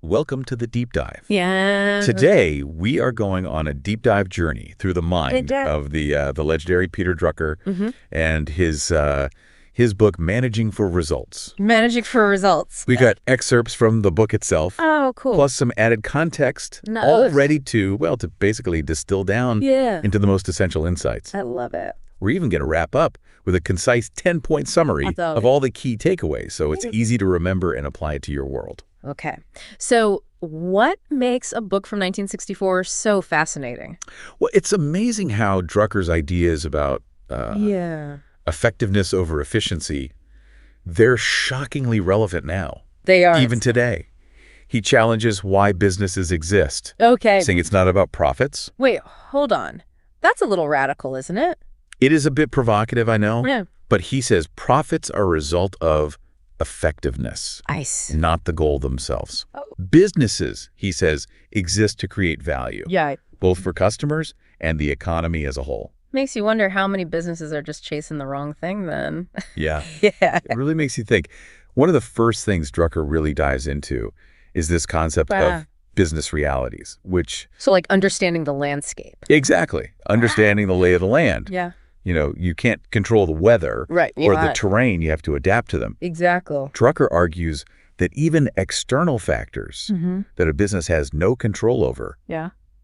welcome to the deep dive. Yeah. Today, we are going on a deep dive journey through the mind of the legendary Peter Drucker and his book, Managing for Results. Managing for Results. We got excerpts from the book itself. Oh, cool. Plus some added context, Nice. all ready to basically distill down into the most essential insights. I love it. We're even going to wrap up with a concise 10-point summary of all the key takeaways, so it's easy to remember and apply it to your world. Okay. So what makes a book from 1964 so fascinating? Well, it's amazing how Drucker's ideas about effectiveness over efficiency, they're shockingly relevant now. They are. Even today. He challenges why businesses exist. Okay. Saying it's not about profits. Wait, hold on. That's a little radical, isn't it? It is a bit provocative, I know. Yeah. But he says profits are a result of effectiveness, not the goal themselves. Oh. Businesses, he says, exist to create value. Yeah. Both for customers and the economy as a whole. Makes you wonder how many businesses are just chasing the wrong thing then. Yeah. Yeah. It really makes you think. One of the first things Drucker really dives into is this concept of business realities, which... So like understanding the landscape. Exactly. Understanding the lay of the land. Yeah. You know, you can't control the weather or the terrain. You have to adapt to them. Exactly. Drucker argues that even external factors that a business has no control over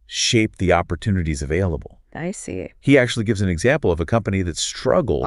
shape the opportunities available. I see. He actually gives an example of a company that struggled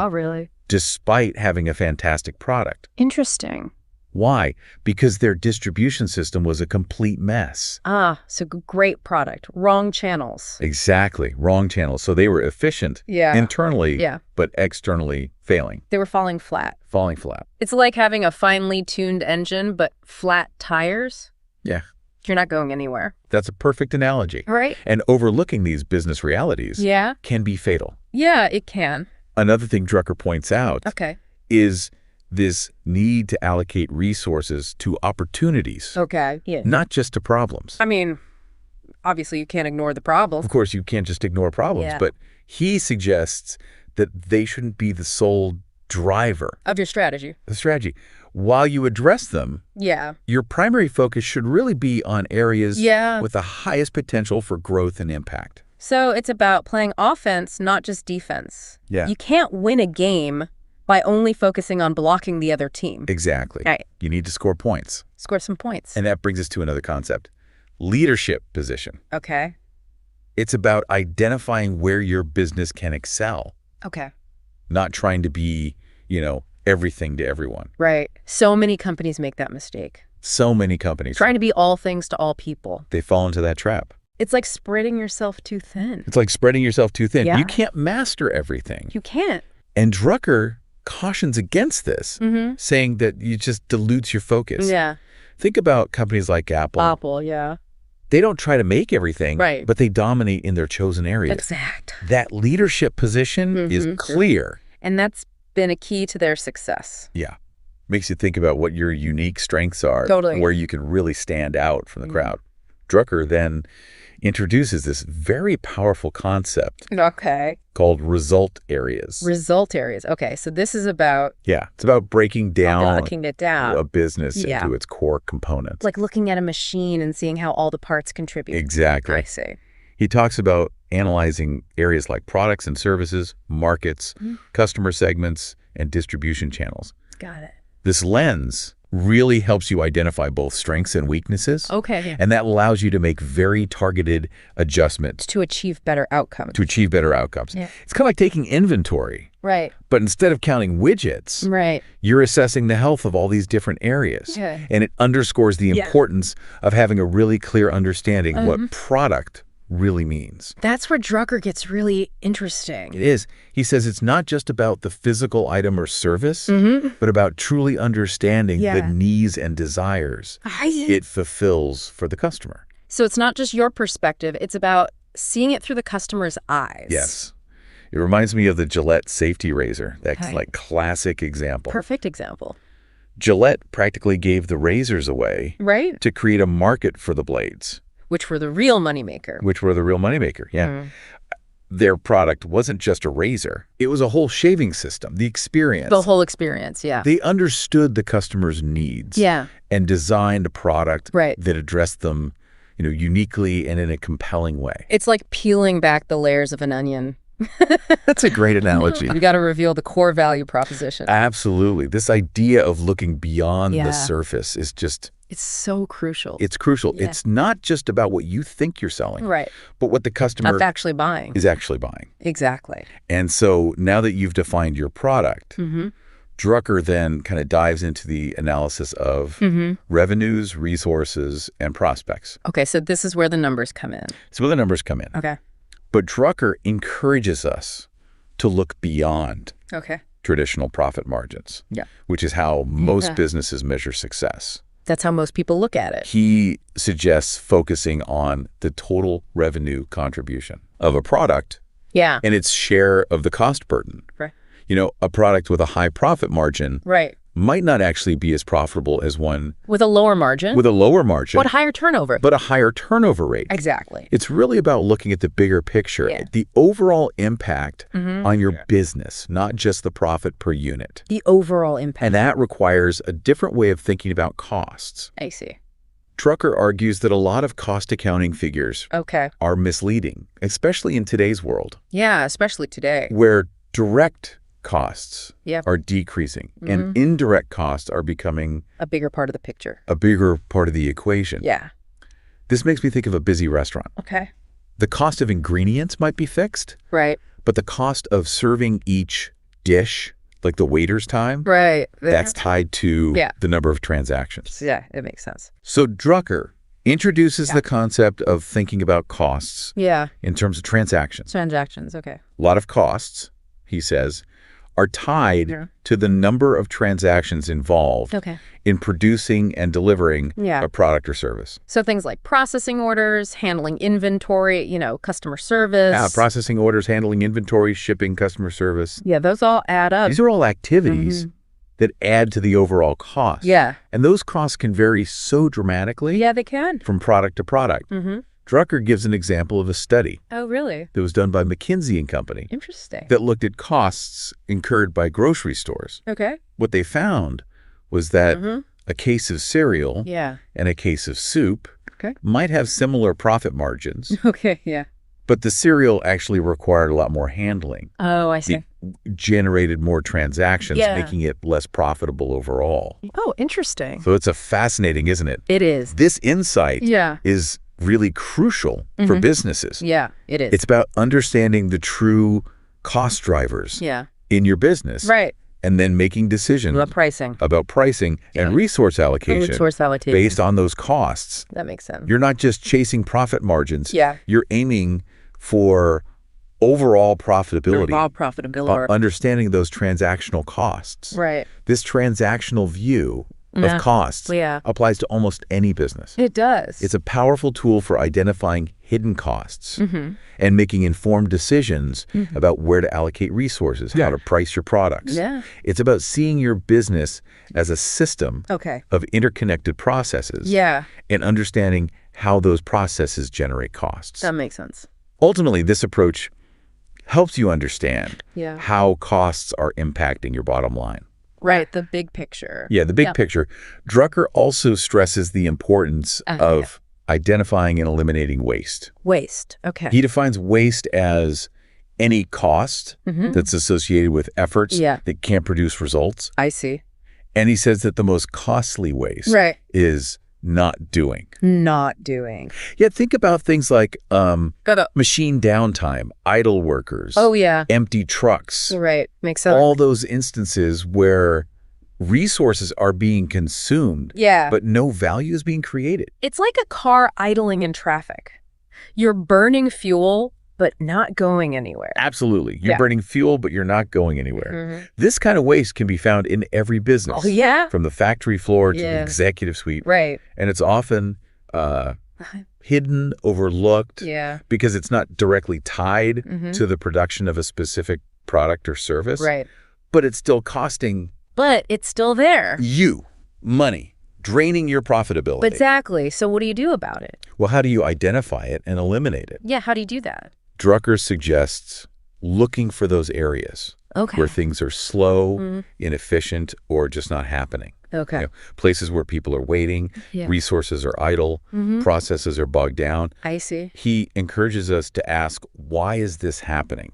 despite having a fantastic product. Interesting. Why? Because their distribution system was a complete mess. So great product, wrong channels. Exactly, wrong channels. So they were efficient internally, but externally failing. They were falling flat. Falling flat. It's like having a finely tuned engine, but flat tires. Yeah. You're not going anywhere. That's a perfect analogy. Right. And overlooking these business realities can be fatal. Yeah, it can. Another thing Drucker points out is this need to allocate resources to opportunities. Not just to problems. I mean, obviously you can't ignore the problem. Of course, you can't just ignore problems, but he suggests that they shouldn't be the sole driver of your strategy. The strategy. While you address them, your primary focus should really be on areas with the highest potential for growth and impact. So it's about playing offense, not just defense. Yeah. You can't win a game by only focusing on blocking the other team. Exactly. Right. You need to score points. Score some points. And that brings us to another concept, leadership position. Okay. It's about identifying where your business can excel. Okay. Not trying to be, everything to everyone. Right. So many companies make that mistake. So many companies. Trying to be all things to all people. They fall into that trap. It's like spreading yourself too thin. It's like spreading yourself too thin. Yeah. You can't master everything. You can't. And Drucker cautions against this, saying that you just dilutes your focus. Yeah. Think about companies like Apple. Apple, yeah. They don't try to make everything, but they dominate in their chosen areas. Exact. That leadership position is clear. And that's been a key to their success. Yeah. Makes you think about what your unique strengths are. Totally. Where you can really stand out from the crowd. Drucker then introduces this very powerful concept called result areas. Result areas. Okay, so this is about... Yeah, it's about breaking down a business into its core components. Like looking at a machine and seeing how all the parts contribute. Exactly. I see. He talks about analyzing areas like products and services, markets, customer segments, and distribution channels. Got it. This lens really helps you identify both strengths and weaknesses. Okay. And that allows you to make very targeted adjustments. To achieve better outcomes. Yeah. It's kind of like taking inventory. Right. But instead of counting widgets, you're assessing the health of all these different areas. Yeah. And it underscores the importance of having a really clear understanding of what product really means. That's where Drucker gets really interesting. It is. He says it's not just about the physical item or service, but about truly understanding the needs and desires it fulfills for the customer. So it's not just your perspective, it's about seeing it through the customer's eyes. Yes. It reminds me of the Gillette safety razor, that classic example. Perfect example. Gillette practically gave the razors away to create a market for the blades. Which were the real moneymaker. Yeah. their product wasn't just a razor. It was a whole shaving system, the experience. The whole experience, yeah. They understood the customer's needs and designed a product that addressed them, uniquely and in a compelling way. It's like peeling back the layers of an onion. That's a great analogy. You got to reveal the core value proposition. Absolutely. This idea of looking beyond the surface is just... It's so crucial. It's crucial. Yeah. It's not just about what you think you're selling, but what the customer is actually buying. Exactly. And so now that you've defined your product, Drucker then kind of dives into the analysis of revenues, resources, and prospects. Okay, so this is where the numbers come in. Okay. But Drucker encourages us to look beyond traditional profit margins, which is how most businesses measure success. That's how most people look at it. He suggests focusing on the total revenue contribution of a product and its share of the cost burden. Right. A product with a high profit margin might not actually be as profitable as one with a lower margin. But higher turnover. But a higher turnover rate. Exactly. It's really about looking at the bigger picture, the overall impact on your business, not just the profit per unit. The overall impact. And that requires a different way of thinking about costs. I see. Drucker argues that a lot of cost accounting figures are misleading, especially in today's world. Yeah, especially today. Where direct costs are decreasing and indirect costs are becoming a bigger part of the picture, a bigger part of the equation. Yeah. This makes me think of a busy restaurant. Okay. The cost of ingredients might be fixed. Right. But the cost of serving each dish, like the waiter's time, that's tied to the number of transactions. Yeah, it makes sense. So Drucker introduces the concept of thinking about costs in terms of transactions. Transactions, okay. A lot of costs, he says, are tied to the number of transactions involved in producing and delivering a product or service. So things like processing orders, handling inventory, customer service. Yeah, processing orders, handling inventory, shipping, customer service. Yeah, those all add up. These are all activities that add to the overall cost. Yeah. And those costs can vary so dramatically. Yeah, they can. From product to product. Drucker gives an example of a study. Oh, really? That was done by McKinsey & Company. Interesting. That looked at costs incurred by grocery stores. Okay. What they found was that a case of cereal and a case of soup might have similar profit margins. Okay, yeah. But the cereal actually required a lot more handling. Oh, I see. It generated more transactions, making it less profitable overall. Oh, interesting. So it's fascinating, isn't it? It is. This insight is really crucial for businesses. Yeah, it is. It's about understanding the true cost drivers in your business. Right. And then making decisions about pricing and resource allocation based on those costs. That makes sense. You're not just chasing profit margins. Yeah. You're aiming for overall profitability. Understanding those transactional costs. Right. This transactional view of costs applies to almost any business. It does. It's a powerful tool for identifying hidden costs and making informed decisions about where to allocate resources, how to price your products. Yeah. It's about seeing your business as a system of interconnected processes and understanding how those processes generate costs. That makes sense. Ultimately, this approach helps you understand how costs are impacting your bottom line. Right, the big picture. Yeah, the big picture. Drucker also stresses the importance of identifying and eliminating waste. Waste, okay. He defines waste as any cost that's associated with efforts that can't produce results. I see. And he says that the most costly waste is not doing. Not doing. Yeah, think about things like machine downtime, idle workers. Oh, yeah. Empty trucks. Right, makes sense. All those instances where resources are being consumed, but no value is being created. It's like a car idling in traffic. You're burning fuel, but not going anywhere. Absolutely. You're burning fuel, but you're not going anywhere. This kind of waste can be found in every business. Oh, yeah. From the factory floor to the executive suite. Right. And it's often hidden, overlooked, because it's not directly tied to the production of a specific product or service. Right. But it's still costing... But it's still there. You money, draining your profitability. Exactly. So what do you do about it? Well, how do you identify it and eliminate it? Yeah, how do you do that? Drucker suggests looking for those areas where things are slow, inefficient, or just not happening. Places where people are waiting, resources are idle, processes are bogged down. I see. He encourages us to ask, why is this happening?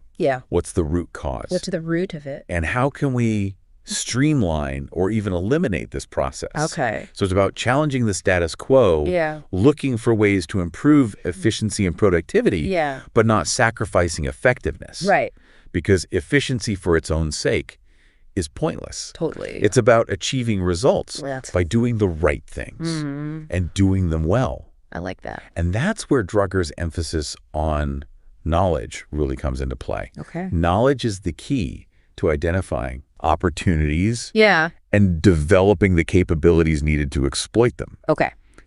What's the root cause? What's the root of it? And how can we streamline or even eliminate this process? So it's about challenging the status quo, looking for ways to improve efficiency and productivity, but not sacrificing effectiveness. Because efficiency for its own sake is pointless. Totally. It's about achieving results by doing the right things and doing them well. I like that. And that's where Drucker's emphasis on knowledge really comes into play. Knowledge is the key to identifying opportunities and developing the capabilities needed to exploit them.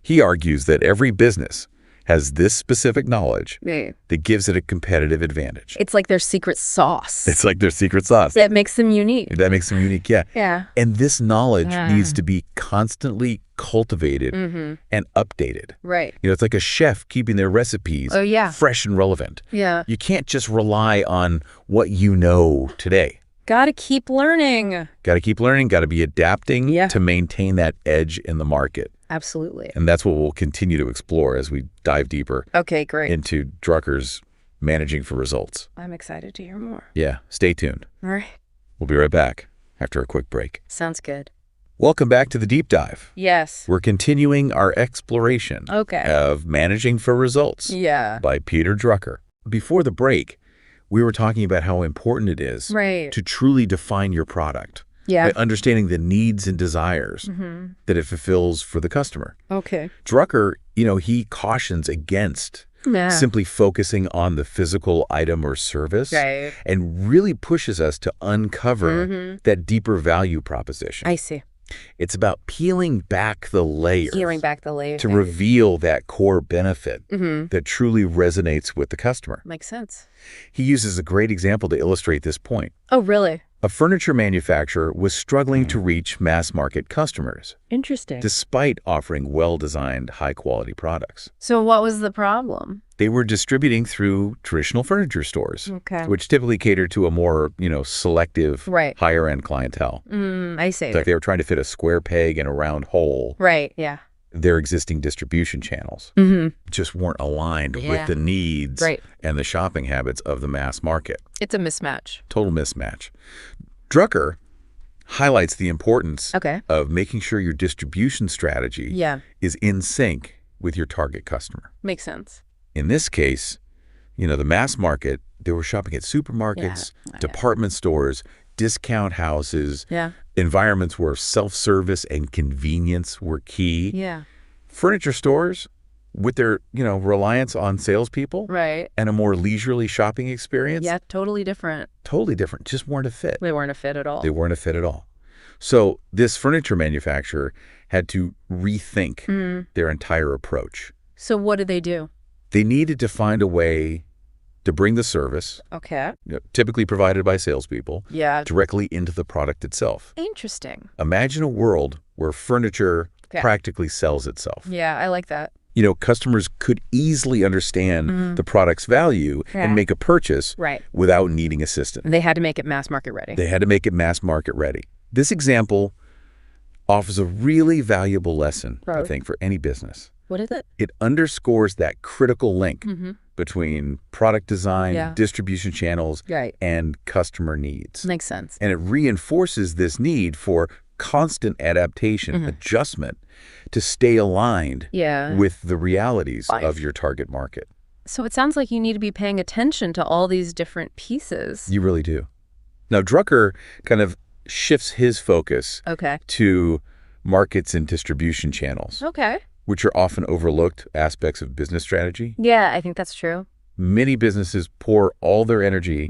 He argues that every business has this specific knowledge that gives it a competitive advantage. It's like their secret sauce. It's like their secret sauce. That makes them unique. That makes them unique, And this knowledge needs to be constantly cultivated and updated. It's like a chef keeping their recipes fresh and relevant. You can't just rely on what you know today. Got to keep learning. Got to keep learning, got to be adapting to maintain that edge in the market. Absolutely. And that's what we'll continue to explore as we dive deeper into Drucker's Managing for Results. I'm excited to hear more. Yeah, stay tuned. All right. We'll be right back after a quick break. Sounds good. Welcome back to the Deep Dive. Yes. We're continuing our exploration of Managing for Results by Peter Drucker. Before the break, we were talking about how important it is to truly define your product. By understanding the needs and desires that it fulfills for the customer. Drucker, he cautions against simply focusing on the physical item or service and really pushes us to uncover that deeper value proposition. I see. It's about peeling back the layers. To reveal that core benefit that truly resonates with the customer. Makes sense. He uses a great example to illustrate this point. Oh, really? A furniture manufacturer was struggling to reach mass market customers. Interesting. Despite offering well-designed, high-quality products. So what was the problem? They were distributing through traditional furniture stores, which typically cater to a more, selective, higher-end clientele. I see. Like they were trying to fit a square peg in a round hole. Their existing distribution channels just weren't aligned with the needs and the shopping habits of the mass market. It's a mismatch. Total mismatch. Drucker highlights the importance of making sure your distribution strategy is in sync with your target customer. Makes sense. In this case, the mass market, they were shopping at supermarkets, department stores, discount houses, environments where self-service and convenience were key. Furniture stores, with their, reliance on salespeople and a more leisurely shopping experience. Totally different. Totally different. Just weren't a fit. They weren't a fit at all. They weren't a fit at all. So this furniture manufacturer had to rethink their entire approach. So what did they do? They needed to find a way to bring the service, typically provided by salespeople, directly into the product itself. Interesting. Imagine a world where furniture practically sells itself. I like that. Customers could easily understand the product's value and make a purchase without needing assistance. They had to make it mass market ready. They had to make it mass market ready. This example offers a really valuable lesson, I think, for any business. What is it? It underscores that critical link between product design, distribution channels, and customer needs. Makes sense. And it reinforces this need for constant adaptation, adjustment, to stay aligned with the realities of your target market. So it sounds like you need to be paying attention to all these different pieces. You really do. Now, Drucker kind of shifts his focus to markets and distribution channels. Which are often overlooked aspects of business strategy. I think that's true. Many businesses pour all their energy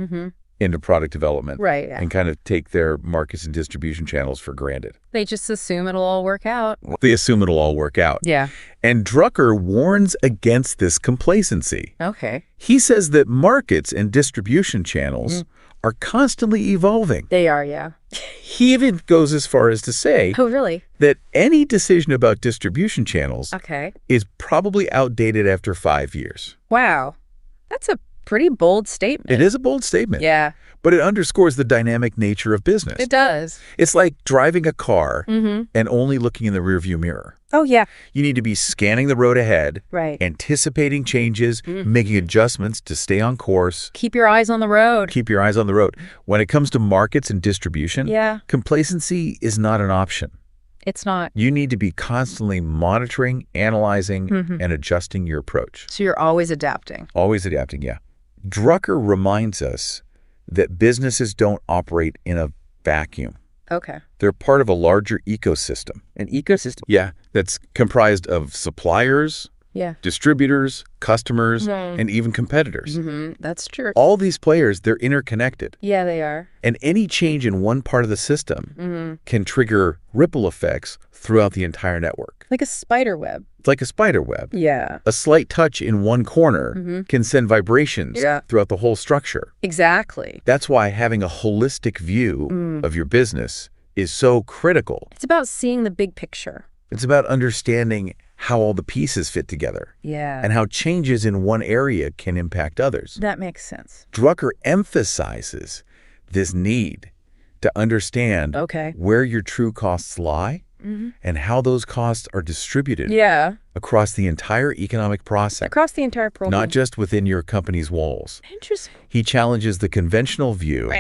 into product development and kind of take their markets and distribution channels for granted. They just assume it'll all work out. They assume it'll all work out. And Drucker warns against this complacency. He says that markets and distribution channels are constantly evolving. They are, He even goes as far as to say that any decision about distribution channels is probably outdated after 5 years. Wow. That's a pretty bold statement. It is a bold statement. Yeah. But it underscores the dynamic nature of business. It does. It's like driving a car and only looking in the rearview mirror. Oh, yeah. You need to be scanning the road ahead, anticipating changes, making adjustments to stay on course. Keep your eyes on the road. Keep your eyes on the road. When it comes to markets and distribution, complacency is not an option. It's not. You need to be constantly monitoring, analyzing, and adjusting your approach. So you're always adapting. Always adapting, yeah. Drucker reminds us that businesses don't operate in a vacuum. Okay. They're part of a larger ecosystem. An ecosystem? Yeah, that's comprised of suppliers, distributors, customers, and even competitors. That's true. All these players, they're interconnected. Yeah, they are. And any change in one part of the system can trigger ripple effects throughout the entire network. Like a spider web. It's like a spider web. Yeah. A slight touch in one corner can send vibrations throughout the whole structure. Exactly. That's why having a holistic view of your business is so critical. It's about seeing the big picture. It's about understanding how all the pieces fit together. Yeah. And how changes in one area can impact others. That makes sense. Drucker emphasizes this need to understand where your true costs lie and how those costs are distributed across the entire economic process. Across the entire program. Not just within your company's walls. Interesting. He challenges the conventional view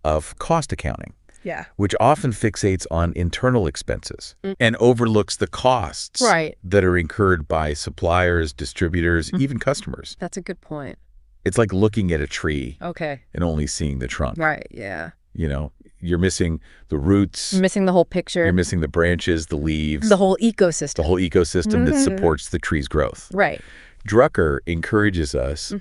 of cost accounting. Yeah. Which often fixates on internal expenses and overlooks the costs that are incurred by suppliers, distributors, even customers. That's a good point. It's like looking at a tree and only seeing the trunk. Right, yeah. You know, you're missing the roots. You're missing the whole picture. You're missing the branches, the leaves. The whole ecosystem. The whole ecosystem that supports the tree's growth. Right. Drucker encourages us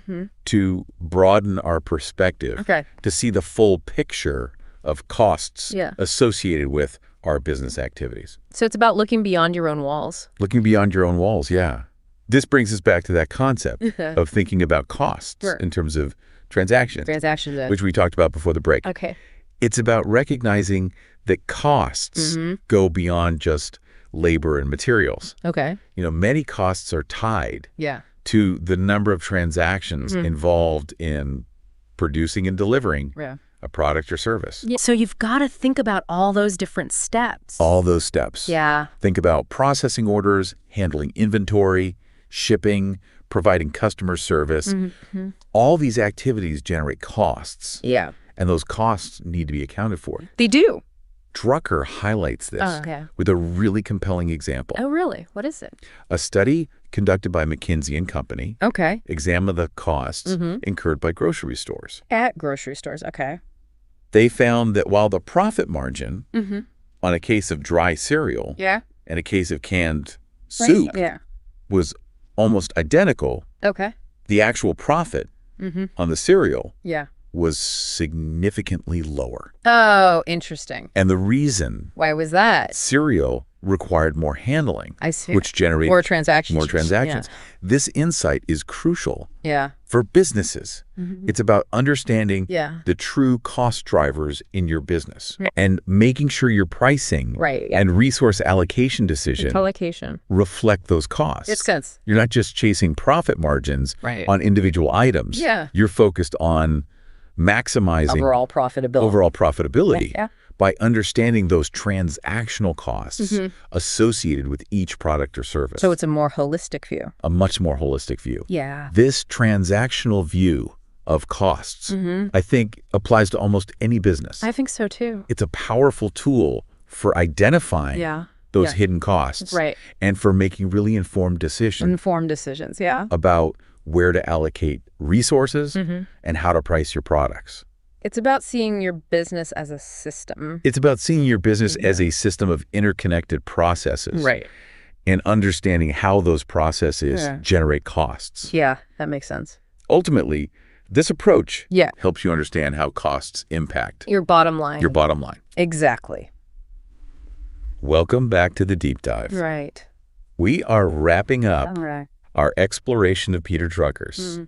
to broaden our perspective to see the full picture of costs associated with our business activities. So it's about looking beyond your own walls. Looking beyond your own walls, yeah. This brings us back to that concept of thinking about costs in terms of transactions. Which we talked about before the break. Okay. It's about recognizing that costs go beyond just labor and materials. Okay. You know, many costs are tied to the number of transactions involved in producing and delivering a product or service. Yeah. So you've got to think about all those different steps. All those steps. Yeah. Think about processing orders, handling inventory, shipping, providing customer service. All these activities generate costs. Yeah. And those costs need to be accounted for. They do. Drucker highlights this with a really compelling example. Oh, really? What is it? A study conducted by McKinsey & Company examined the costs incurred by grocery stores. At grocery stores, They found that while the profit margin on a case of dry cereal and a case of canned soup was almost identical, the actual profit on the cereal was significantly lower. Oh, interesting. And the reason... Why was that? Cereal required more handling. I see. Which generated... More transactions. More transactions. Yeah. This insight is crucial yeah. for businesses. It's about understanding the true cost drivers in your business and making sure your pricing and resource allocation decision reflect those costs. Makes sense. You're not just chasing profit margins on individual items. Yeah. You're focused on maximizing overall profitability by understanding those transactional costs associated with each product or service. So it's a more holistic view. A much more holistic view. Yeah. This transactional view of costs, I think, applies to almost any business. I think so too. It's a powerful tool for identifying those hidden costs and for making really informed decisions. About where to allocate resources and how to price your products. It's about seeing your business as a system. It's about seeing your business as a system of interconnected processes. And understanding how those processes generate costs. Yeah, that makes sense. Ultimately, this approach helps you understand how costs impact your bottom line. Exactly. Welcome back to the deep dive. Right. We are wrapping up our exploration of Peter Drucker's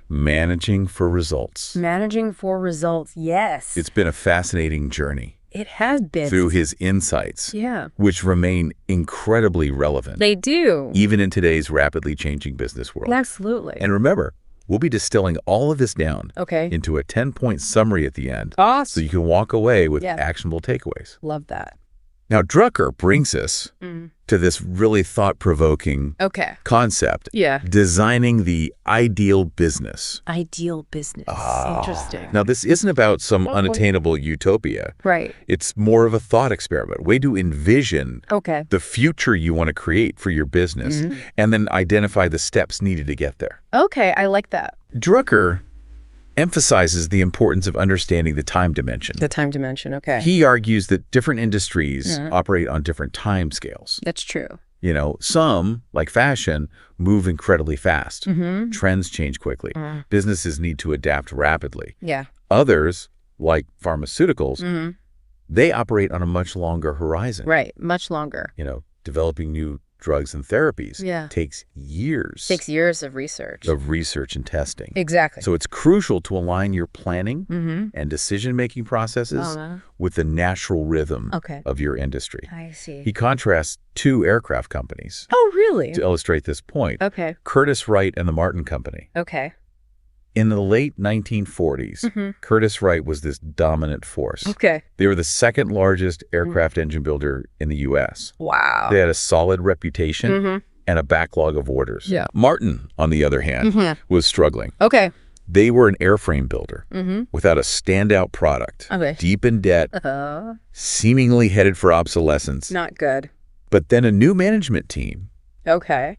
Managing for Results. Managing for results, yes. It's been a fascinating journey. It has been. Through his insights, which remain incredibly relevant. They do. Even in today's rapidly changing business world. Absolutely. And remember, We'll be distilling all of this down into a 10-point summary at the end. Awesome. So you can walk away with actionable takeaways. Love that. Now, Drucker brings us to this really thought-provoking concept. Designing the ideal business. Ideal business. Interesting. Now, this isn't about some unattainable utopia. Right. It's more of a thought experiment, way to envision the future you want to create for your business, and then identify the steps needed to get there. Okay, I like that. Drucker emphasizes the importance of understanding the time dimension. The time dimension, okay. He argues that different industries operate on different time scales. That's true. You know, some, like fashion, move incredibly fast. Trends change quickly. Businesses need to adapt rapidly. Yeah. Others, like pharmaceuticals, they operate on a much longer horizon. Right, much longer. You know, developing new drugs and therapies takes years. Takes years of research. Of research and testing. Exactly. So it's crucial to align your planning and decision-making processes with the natural rhythm of your industry. I see. He contrasts two aircraft companies. Oh, really? To illustrate this point. Okay. Curtiss-Wright and the Martin Company. Okay. In the late 1940s, Curtiss-Wright was this dominant force. Okay. They were the second largest aircraft engine builder in the U.S. Wow. They had a solid reputation and a backlog of orders. Yeah. Martin, on the other hand, was struggling. Okay. They were an airframe builder without a standout product, deep in debt, seemingly headed for obsolescence. Not good. But then a new management team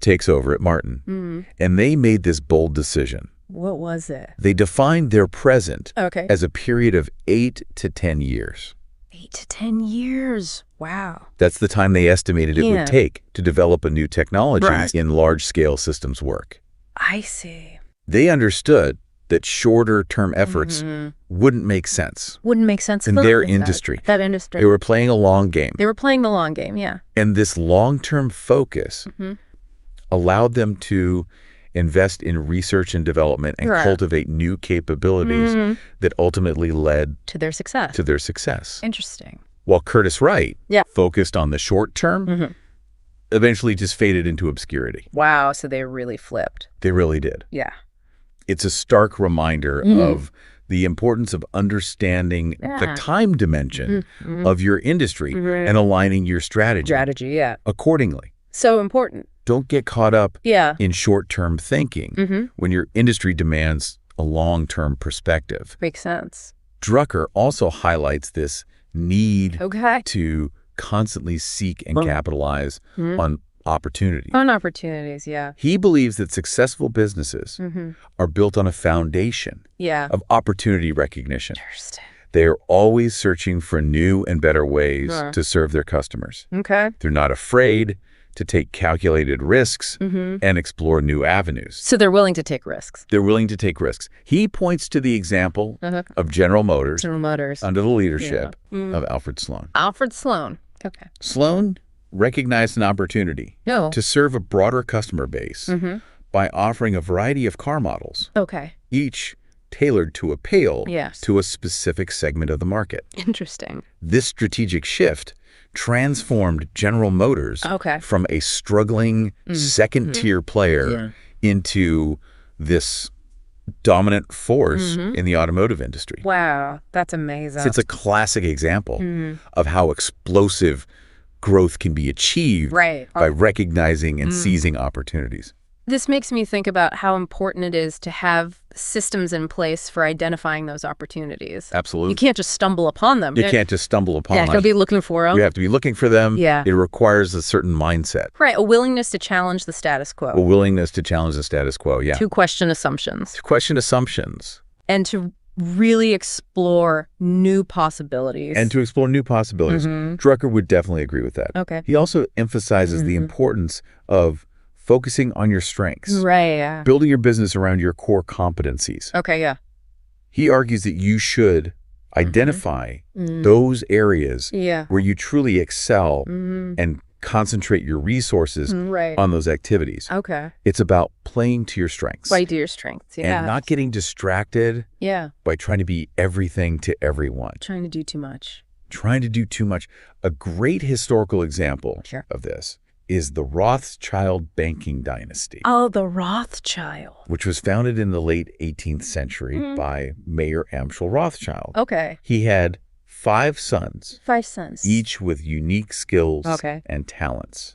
takes over at Martin, and they made this bold decision. What was it? They defined their present as a period of 8 to 10 years. 8 to 10 years. Wow. That's the time they estimated it would take to develop a new technology in large-scale systems work. I see. They understood that shorter-term efforts wouldn't make sense. Wouldn't make sense in their industry. That industry. They were playing a long game. They were playing the long game, yeah. And this long-term focus allowed them to invest in research and development and cultivate new capabilities that ultimately led to their success. Interesting. While Curtiss-Wright focused on the short term, eventually just faded into obscurity. Wow, so they really flipped. They really did. Yeah. It's a stark reminder of the importance of understanding the time dimension of your industry and aligning your strategy accordingly. So important. Don't get caught up in short-term thinking when your industry demands a long-term perspective. Makes sense. Drucker also highlights this need to constantly seek and capitalize on opportunities. On opportunities, yeah. He believes that successful businesses are built on a foundation of opportunity recognition. Interesting. They are always searching for new and better ways to serve their customers. Okay. They're not afraid to take calculated risks and explore new avenues. So they're willing to take risks. They're willing to take risks. He points to the example of General Motors under the leadership of Alfred Sloan. Alfred Sloan. Okay. Sloan recognized an opportunity to serve a broader customer base by offering a variety of car models, each tailored to appeal to a specific segment of the market. Interesting. This strategic shift transformed General Motors from a struggling second-tier player into this dominant force in the automotive industry. Wow, that's amazing. It's a classic example of how explosive growth can be achieved by recognizing and seizing opportunities. This makes me think about how important it is to have systems in place for identifying those opportunities. Absolutely. You can't just stumble upon them. You can't just stumble upon them. You have to be looking for them. You have to be looking for them. Yeah. It requires a certain mindset. Right, a willingness to challenge the status quo. A willingness to challenge the status quo, yeah. To question assumptions. To question assumptions. And to really explore new possibilities. Drucker would definitely agree with that. Okay. He also emphasizes the importance of focusing on your strengths. Right, yeah. Building your business around your core competencies. Okay, yeah. He argues that you should identify those areas where you truly excel and concentrate your resources on those activities. Okay. It's about playing to your strengths. Play to your strengths, yeah. And not getting distracted by trying to be everything to everyone. Trying to do too much. A great historical example of this is the Rothschild banking dynasty. Oh, the Rothschild. Which was founded in the late 18th century by Mayer Amschel Rothschild. Okay. He had 5 sons. 5 sons. Each with unique skills and talents.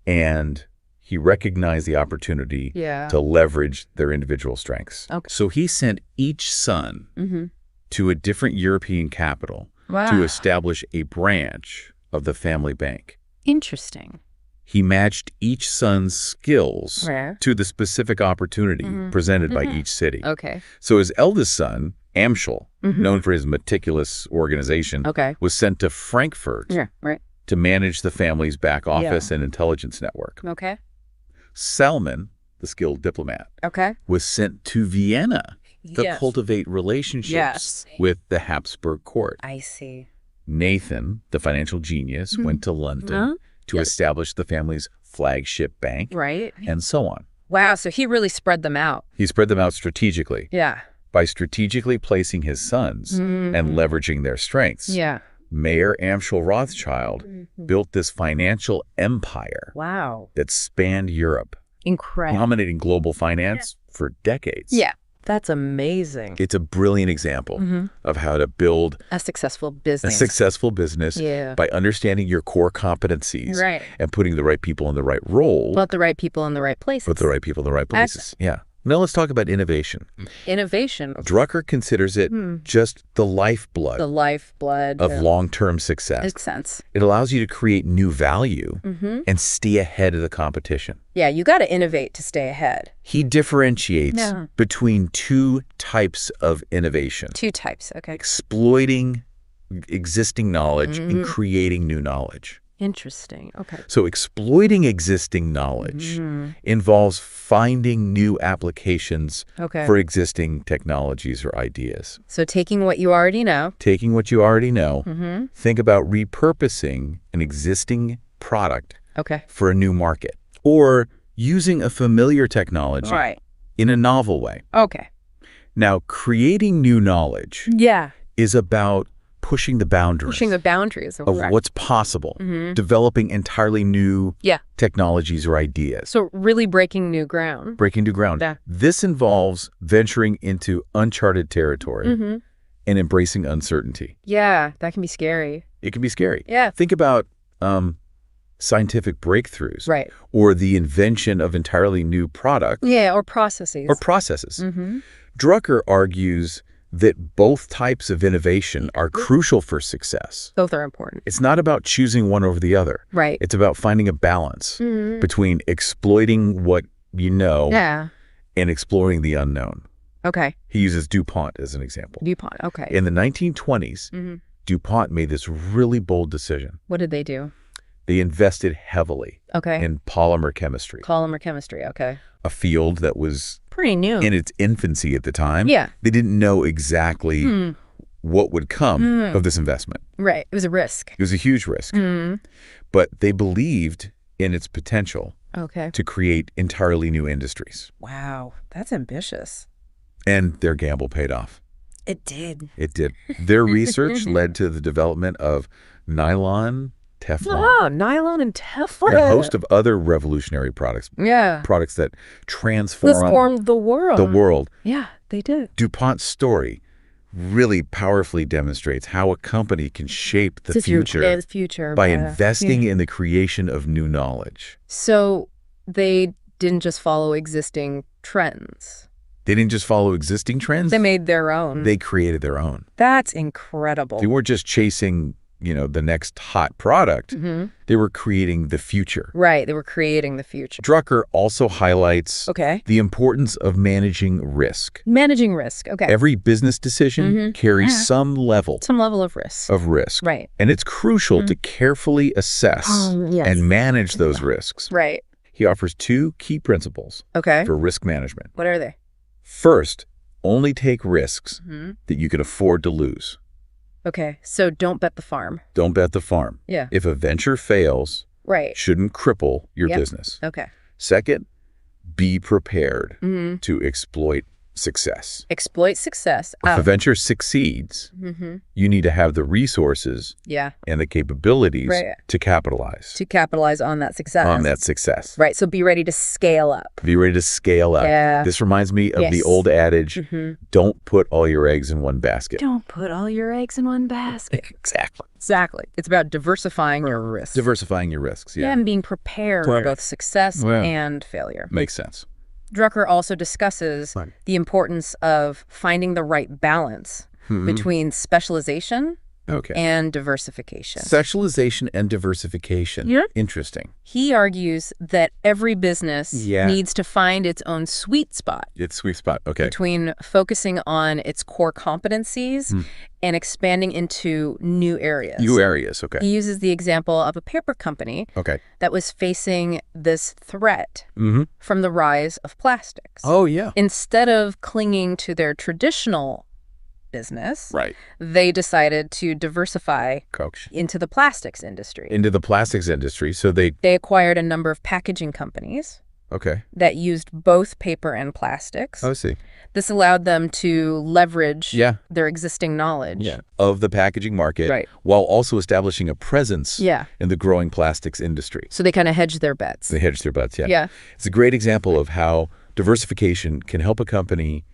And he recognized the opportunity to leverage their individual strengths. Okay. So he sent each son to a different European capital to establish a branch of the family bank. Interesting. He matched each son's skills to the specific opportunity presented by each city. Okay. So his eldest son, Amschel, known for his meticulous organization, was sent to Frankfurt to manage the family's back office and intelligence network. Okay. Salman, the skilled diplomat, was sent to Vienna to cultivate relationships with the Habsburg court. I see. Nathan, the financial genius, went to London to establish the family's flagship bank, and so on. Wow, so he really spread them out. He spread them out strategically. Yeah. By strategically placing his sons and leveraging their strengths. Yeah. Mayer Amschel Rothschild built this financial empire that spanned Europe. Incredible. Dominating global finance for decades. Yeah. That's amazing. It's a brilliant example of how to build a successful business. By understanding your core competencies and putting the right people in the right role. Put the right people in the right places. Put the right people in the right places. Yeah. Now let's talk about innovation. Innovation. Drucker considers it just the lifeblood. The lifeblood of long-term success. Makes sense. It allows you to create new value and stay ahead of the competition. Yeah, you got to innovate to stay ahead. He differentiates between 2 types of innovation. 2 types, okay. Exploiting existing knowledge and creating new knowledge. Interesting. Okay. So exploiting existing knowledge involves finding new applications for existing technologies or ideas. So taking what you already know. Think about repurposing an existing product for a new market. Or using a familiar technology in a novel way. Okay. Now, creating new knowledge is about pushing the boundaries of what's possible, developing entirely new technologies or ideas. So really breaking new ground. Yeah. This involves venturing into uncharted territory and embracing uncertainty. Yeah, that can be scary. It can be scary. Yeah. Think about scientific breakthroughs. Or the invention of entirely new products. Yeah, or processes. Drucker argues that both types of innovation are crucial for success. Both are important. It's not about choosing one over the other. It's about finding a balance between exploiting what you know and exploring the unknown. Okay. He uses DuPont as an example. DuPont, okay. In the 1920s, DuPont made this really bold decision. What did they do? They invested heavily in polymer chemistry. Okay. A field that was pretty new in its infancy at the time. Yeah. They didn't know exactly what would come of this investment. Right. It was a risk. It was a huge risk. But they believed in its potential to create entirely new industries. Wow. That's ambitious. And their gamble paid off. It did. Their research led to the development of nylon, Teflon. Oh, nylon and Teflon. And a host of other revolutionary products. Yeah. Products that transformed the world. Yeah, they did. DuPont's story really powerfully demonstrates how a company can shape the future by investing in the creation of new knowledge. So they didn't just follow existing trends. They didn't just follow existing trends. They made their own. They created their own. That's incredible. They weren't just chasing the next hot product, they were creating the future. Right, they were creating the future. Drucker also highlights the importance of managing risk. Managing risk, okay. Every business decision carries some level of risk. Right. And it's crucial to carefully assess and manage those risks. Right. He offers 2 key principles for risk management. What are they? First, only take risks that you can afford to lose. Okay, so don't bet the farm. Don't bet the farm. Yeah. If a venture fails, shouldn't cripple your business. Okay. Second, be prepared to exploit success. Exploit success. If a venture succeeds, you need to have the resources and the capabilities to capitalize. To capitalize on that success. On that success. Right. So be ready to scale up. Be ready to scale up. Yeah. This reminds me of the old adage, don't put all your eggs in one basket. Don't put all your eggs in one basket. Exactly. Exactly. It's about diversifying your risks. Diversifying your risks, yeah. And being prepared for both success and failure. Makes sense. Drucker also discusses the importance of finding the right balance between specialization and diversification. Specialization and diversification. Yeah. Interesting. He argues that every business needs to find its own sweet spot. Its sweet spot, okay. Between focusing on its core competencies and expanding into new areas. New areas, okay. He uses the example of a paper company that was facing this threat from the rise of plastics. Oh, yeah. Instead of clinging to their traditional business, they decided to diversify into the plastics industry. Into the plastics industry. So they acquired a number of packaging companies that used both paper and plastics. Oh, I see. This allowed them to leverage their existing knowledge of the packaging market while also establishing a presence in the growing plastics industry. So they kind of hedged their bets. They hedged their bets, yeah. It's a great example of how diversification can help a company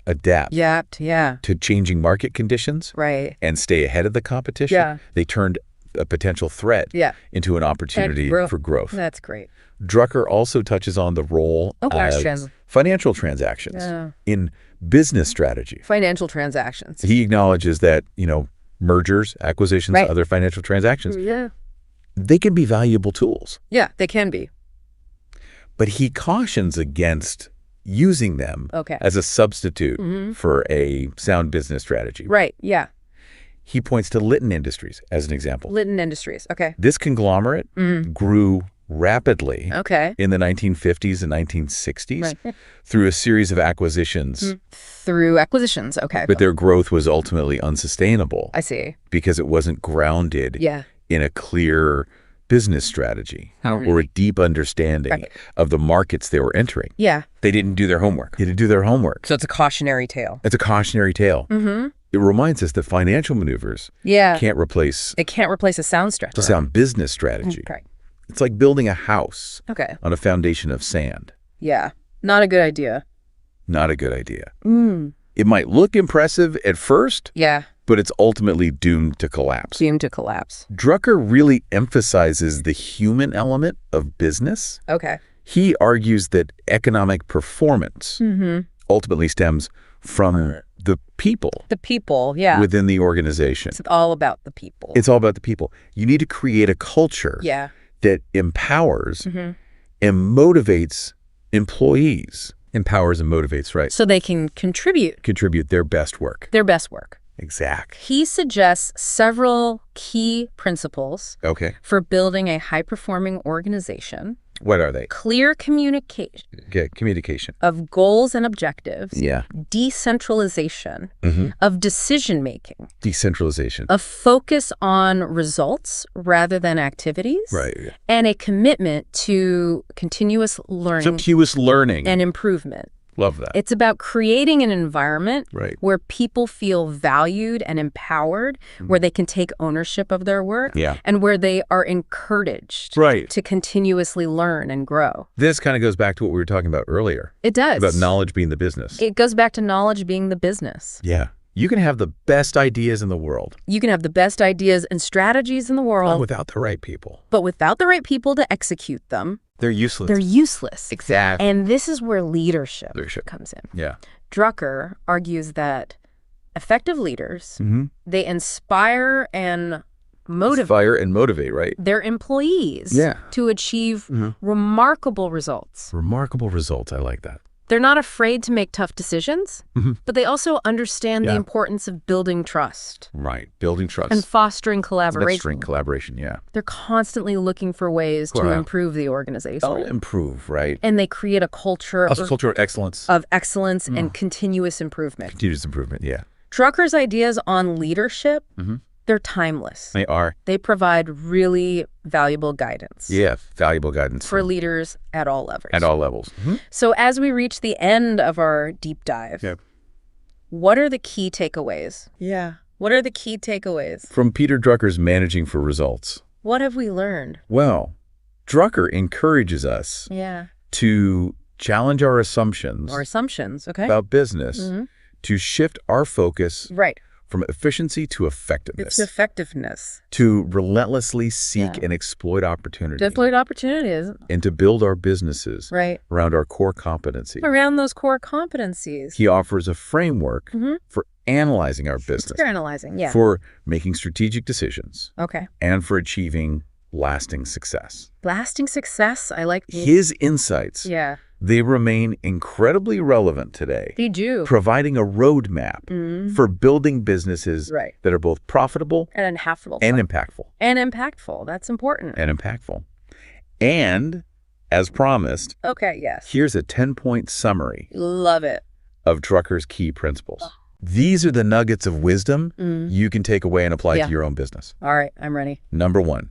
adapt to changing market conditions and stay ahead of the competition. They turned a potential threat into an opportunity for growth. That's great. Drucker also touches on the role of financial transactions in business strategy. Financial transactions. He acknowledges that, mergers, acquisitions, other financial transactions, they can be valuable tools. Yeah, they can be. But he cautions against using them as a substitute for a sound business strategy. Right, yeah. He points to Litton Industries as an example. Litton Industries, okay. This conglomerate grew rapidly in the 1950s and 1960s through a series of acquisitions. Through acquisitions, okay. But their growth was ultimately unsustainable. I see. Because it wasn't grounded in a clear business strategy or a deep understanding of the markets they were entering. Yeah. They didn't do their homework. They didn't do their homework. So it's a cautionary tale. It's a cautionary tale. It reminds us that financial maneuvers can't replace... It can't replace a sound strategy. A sound business strategy. It's like building a house on a foundation of sand. Yeah. Not a good idea. Not a good idea. It might look impressive at first. Yeah. But it's ultimately doomed to collapse. Doomed to collapse. Drucker really emphasizes the human element of business. Okay. He argues that economic performance ultimately stems from the people. The people, yeah. Within the organization. It's all about the people. It's all about the people. You need to create a culture that empowers and motivates employees. Empowers and motivates, right. So they can contribute. Contribute their best work. Their best work. Exactly. He suggests several key principles for building a high-performing organization. What are they? Clear communication. Communication. Of goals and objectives. Yeah. Decentralization. Of decision-making. Decentralization. A focus on results rather than activities. Right. And a commitment to continuous learning. Continuous learning. And improvement. Love that. It's about creating an environment where people feel valued and empowered, where they can take ownership of their work, and where they are encouraged to continuously learn and grow. This kind of goes back to what we were talking about earlier. It does. About knowledge being the business. It goes back to knowledge being the business. Yeah. You can have the best ideas in the world. You can have the best ideas and strategies in the world. Without the right people. But without the right people to execute them. They're useless. They're useless. Exactly. And this is where leadership comes in. Yeah. Drucker argues that effective leaders, they inspire and motivate. Inspire and motivate, right? Their employees to achieve remarkable results. Remarkable results. I like that. They're not afraid to make tough decisions, but they also understand the importance of building trust. Right. Building trust. And fostering collaboration. Fostering collaboration, yeah. They're constantly looking for ways to improve the organization. Improve, right. And they create a culture of excellence. Of excellence and continuous improvement. Continuous improvement, yeah. Drucker's ideas on leadership They're timeless. They are. They provide really valuable guidance. Yeah, valuable guidance. For leaders at all levels. At all levels. So as we reach the end of our deep dive, what are the key takeaways? Yeah. What are the key takeaways? From Peter Drucker's Managing for Results. What have we learned? Well, Drucker encourages us to challenge our assumptions. About business, to shift our focus from efficiency to effectiveness. It's effectiveness. To relentlessly seek and exploit opportunities. And to build our businesses around our core competencies. Around those core competencies. He offers a framework for analyzing our business. For analyzing, For making strategic decisions. Okay. And for achieving lasting success. Lasting success? I like his insights. They remain incredibly relevant today. They do. Providing a roadmap for building businesses that are both profitable and impactful. And impactful. That's important. And impactful. And, as promised, here's a 10-point summary. Love it. Of Drucker's key principles. These are the nuggets of wisdom you can take away and apply to your own business. All right, I'm ready. Number 1,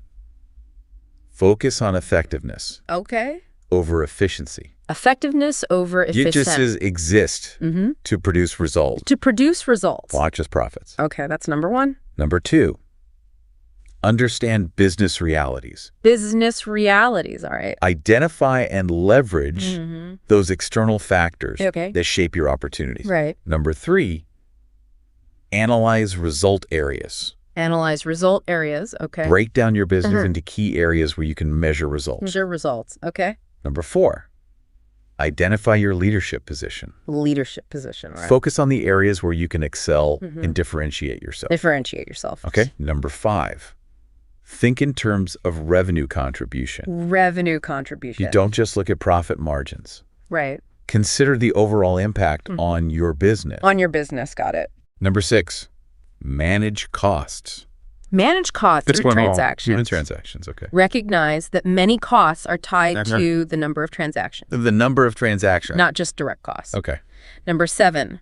focus on effectiveness. Okay. Over efficiency. Effectiveness over efficiency. It just says exist to produce results. To produce results. Not just profits. Okay, that's number 1. Number 2, understand business realities. Business realities, all right. Identify and leverage those external factors that shape your opportunities. Right. Number 3, analyze result areas. Analyze result areas, okay. Break down your business into key areas where you can measure results. Measure results, okay. Number 4, identify your leadership position. Leadership position, right. Focus on the areas where you can excel and differentiate yourself. Differentiate yourself. Okay. Number 5, think in terms of revenue contribution. Revenue contribution. You don't just look at profit margins. Right. Consider the overall impact on your business. On your business, got it. Number 6, manage costs. Manage costs through transactions. Human transactions, okay. Recognize that many costs are tied to the number of transactions. The number of transactions. Not just direct costs. Okay. Number 7,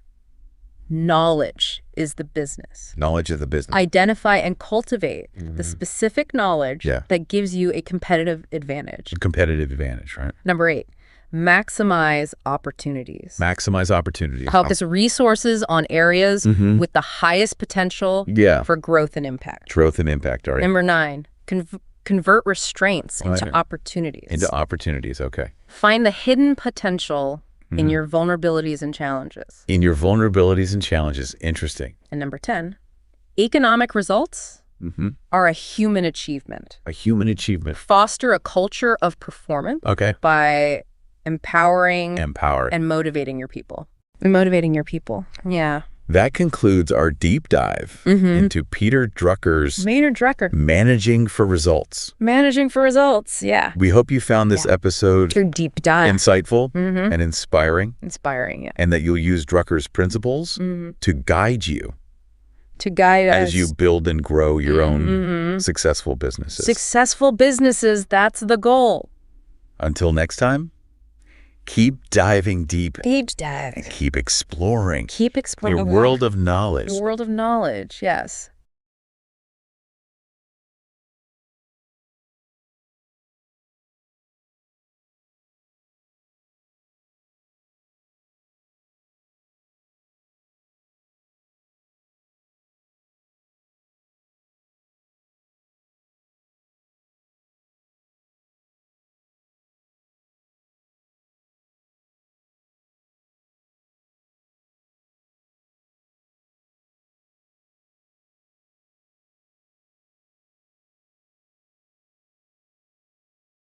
knowledge is the business. Knowledge of the business. Identify and cultivate the specific knowledge that gives you a competitive advantage. A competitive advantage, right? Number 8, maximize opportunities. Maximize opportunities. Focus resources on areas with the highest potential for growth and impact. Growth and impact, all right. Number 9, convert restraints into opportunities. Into opportunities, okay. Find the hidden potential in your vulnerabilities and challenges. In your vulnerabilities and challenges. Interesting. And number 10, economic results are a human achievement. A human achievement. Foster a culture of performance by empowering and motivating your people. Yeah. That concludes our deep dive into Peter Drucker's Managing for Results. Managing for Results, yeah. We hope you found this episode through deep dive insightful and inspiring. Inspiring, yeah. And that you'll use Drucker's principles to guide you. To guide us. As you build and grow your own successful businesses. Successful businesses, that's the goal. Until next time. Keep diving deep. Deep diving. Keep exploring. Keep exploring. Your world of knowledge. Your world of knowledge, yes.